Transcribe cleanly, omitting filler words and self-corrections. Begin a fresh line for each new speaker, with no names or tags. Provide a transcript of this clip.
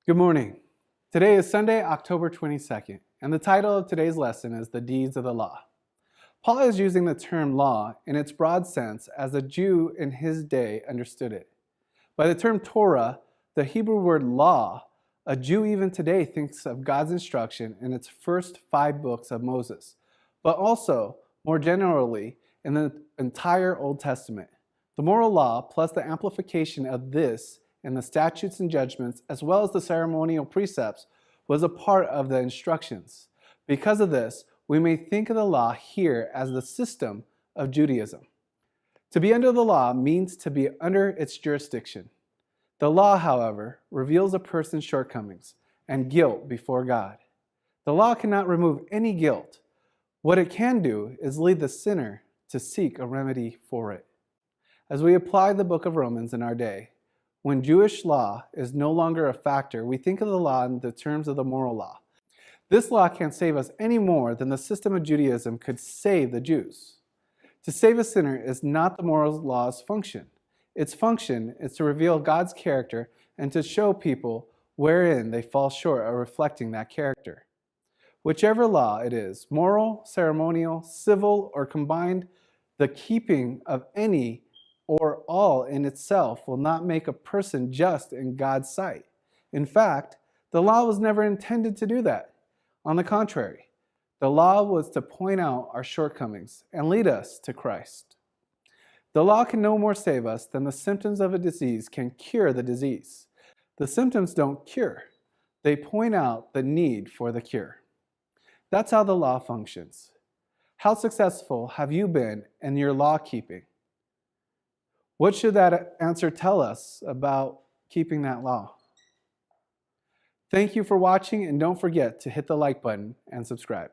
Good morning. Today is Sunday, October 22nd, and the title of today's lesson is The Deeds of the Law. Paul is using the term law in its broad sense as a Jew in his day understood it. By the term Torah, the Hebrew word law, a Jew even today thinks of God's instruction in its first 5 books of Moses, but also, more generally, in the entire Old Testament. The moral law, plus the amplification of this in the statutes and judgments, as well as the ceremonial precepts, was a part of the instructions. Because of this, we may think of the law here as the system of Judaism. To be under the law means to be under its jurisdiction. The law, however, reveals a person's shortcomings and guilt before God. The law cannot remove any guilt. What it can do is lead the sinner to seek a remedy for it. As we apply the book of Romans in our day, when Jewish law is no longer a factor, we think of the law in the terms of the moral law. This law can't save us any more than the system of Judaism could save the Jews. To save a sinner is not the moral law's function. Its function is to reveal God's character and to show people wherein they fall short of reflecting that character. Whichever law it is, moral, ceremonial, civil, or combined, the keeping of any or all in itself will not make a person just in God's sight. In fact, the law was never intended to do that. On the contrary, the law was to point out our shortcomings and lead us to Christ. The law can no more save us than the symptoms of a disease can cure the disease. The symptoms don't cure. They point out the need for the cure. That's how the law functions. How successful have you been in your law keeping? What should that answer tell us about keeping that law? Thank you for watching, and don't forget to hit the like button and subscribe.